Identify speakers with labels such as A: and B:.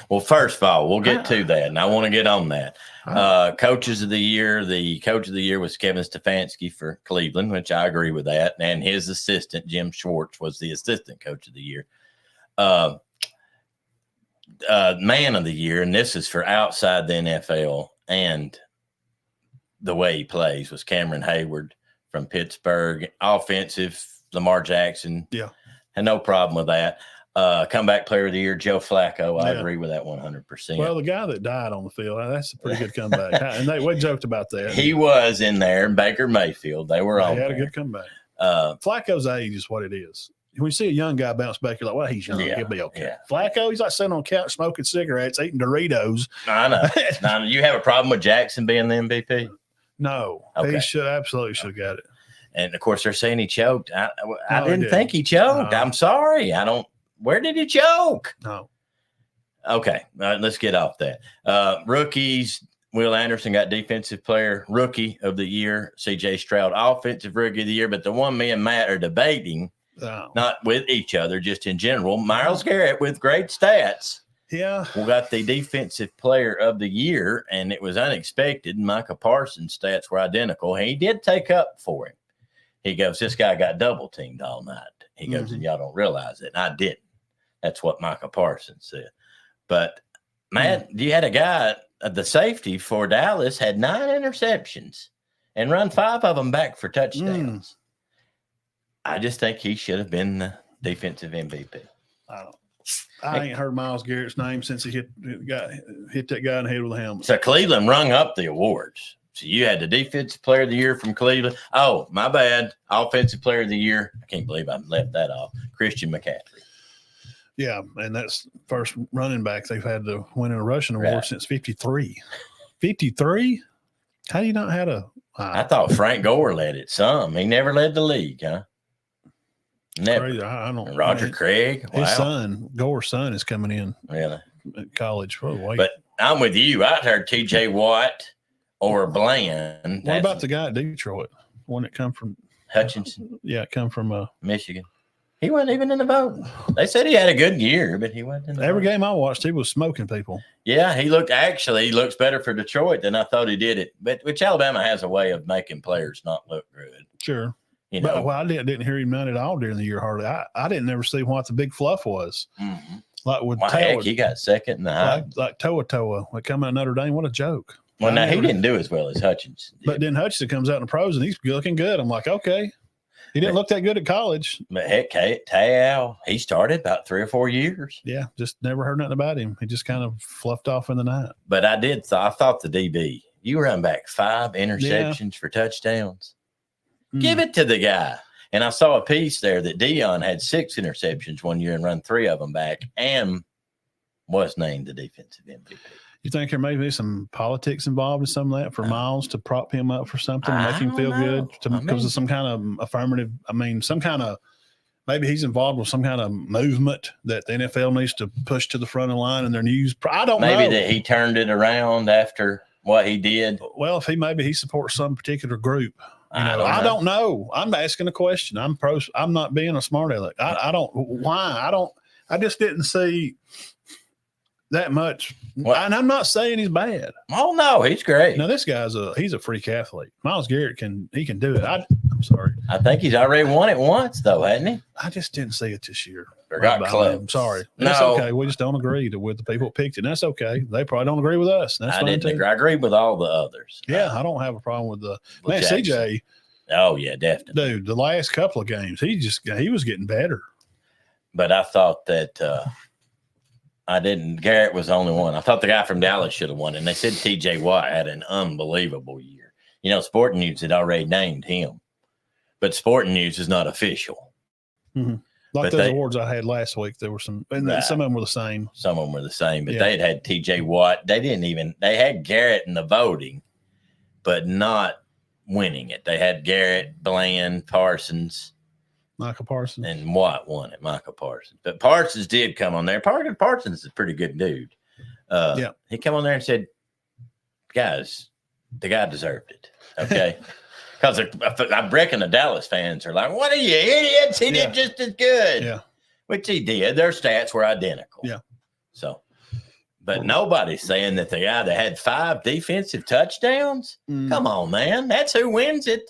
A: Well, first of all, we'll get to that, and I want to get on that. Coaches of the year, the coach of the year was Kevin Stefanski for Cleveland, which I agree with that, and his assistant, Jim Schwartz, was the assistant coach of the year. Man of the year, and this is for outside the NFL and the way he plays, was Cameron Hayward from Pittsburgh. Offensive, Lamar Jackson.
B: Yeah.
A: Had no problem with that. Comeback player of the year, Joe Flacco. I agree with that 100%.
B: Well, the guy that died on the field, that's a pretty good comeback. And we joked about that.
A: He was in there, Baker Mayfield. They were on.
B: He had a good comeback. Flacco's age is what it is. When you see a young guy bounce back, you're like, well, he's young. He'll be okay. Yeah. Flacco, he's like sitting on the couch smoking cigarettes, eating Doritos.
A: I know. You have a problem with Jackson being the MVP?
B: No. Okay. He absolutely should have got it.
A: And, of course, they're saying he choked. I didn't think he choked. No. I'm sorry. Where did he choke?
B: No.
A: Okay. Let's get off that. Rookies, Will Anderson got defensive player, rookie of the year. C.J. Stroud, offensive rookie of the year. But the one me and Matt are debating, not with each other, just in general, Myles Garrett with great stats.
B: Yeah.
A: We got the defensive player of the year, and it was unexpected. Micah Parsons' stats were identical. He did take up for him. He goes, this guy got double teamed all night. He goes, and y'all don't realize it. And I didn't. That's what Micah Parsons said. But, Matt, you had a guy, the safety for Dallas, had 9 interceptions and run 5 of them back for touchdowns. I just think he should have been the defensive MVP.
B: I ain't heard Myles Garrett's name since he hit that guy in the head with a helmet.
A: So Cleveland rung up the awards. So you had the defensive player of the year from Cleveland. Oh, my bad. Offensive player of the year. I can't believe I left that off. Christian McCaffrey.
B: Yeah, and that's first running back they've had to win a rushing award since 53. 53? How do you not have a
A: I thought Frank Gore led it some. He never led the league, huh? Never.
B: Crazy. I don't.
A: Roger Craig.
B: His son, Gore's son, is coming in.
A: Really?
B: At college. Oh,
A: but I'm with you. I heard T.J. Watt or Bland.
B: What about the guy at Detroit? One that come from
A: Hutchinson?
B: Yeah, come from
A: Michigan. He wasn't even in the vote. They said he had a good year, but he wasn't in the
B: Every game I watched, he was smoking people.
A: Yeah, he looks better for Detroit than I thought he did it. But which Alabama has a way of making players not look good.
B: Sure.
A: You know?
B: But I didn't hear him none at all during the year hardly. I didn't ever see what the big fluff was.
A: Mm-hmm.
B: Like with
A: heck, he got second in the high.
B: Like Toa. They come out of Notre Dame. What a joke.
A: Well, now he didn't do as well as Hutchinson did.
B: But then Hutchinson comes out in the pros and he's looking good. I'm like, okay. He didn't look that good at college.
A: But heck, Tao, he started about 3 or 4 years.
B: Yeah, just never heard nothing about him. He just kind of fluffed off in the night.
A: But I thought the DB, you run back 5 interceptions for touchdowns. Give it to the guy. And I saw a piece there that Dion had 6 interceptions one year and run 3 of them back and was named the defensive MVP.
B: You think there may be some politics involved in some of that for Myles to prop him up for something, to make him feel good because of some kind of affirmative? Some kind of maybe he's involved with some kind of movement that the NFL needs to push to the front of the line in their news. I don't know.
A: Maybe that he turned it around after what he did.
B: Well, if he supports some particular group. I don't know. I'm asking a question. I'm not being a smart aleck. I just didn't see that much. And I'm not saying he's bad.
A: Oh no, he's great.
B: Now this guy's he's a freak athlete. Myles Garrett can do it. I'm sorry.
A: I think he's already won it once though, hasn't he?
B: I just didn't see it this year.
A: Got close.
B: I'm sorry. That's okay. We just don't agree with the people that picked it. And that's okay. They probably don't agree with us. That's fine too.
A: I agree with all the others.
B: Yeah, I don't have a problem with the man. CJ.
A: Oh yeah, definitely.
B: Dude, the last couple of games, he was getting better.
A: But I thought that Garrett was the only one. I thought the guy from Dallas should have won. And they said T.J. Watt had an unbelievable year. Sporting News had already named him. But Sporting News is not official.
B: Mm-hmm. Like those awards I had last week, there were some, and some of them were the same.
A: Some of them were the same, but they had T.J. Watt. They had Garrett in the voting, but not winning it. They had Garrett, Bland, Parsons.
B: Michael Parsons.
A: And Watt won it, Michael Parsons. But Parsons did come on there. Parsons is a pretty good dude. He come on there and said, guys, the guy deserved it. Okay. Because I reckon the Dallas fans are like, what are you, idiots? He did just as good.
B: Yeah.
A: Which he did. Their stats were identical.
B: Yeah.
A: So, But nobody's saying that the guy that had 5 defensive touchdowns. Come on, man. That's who wins it.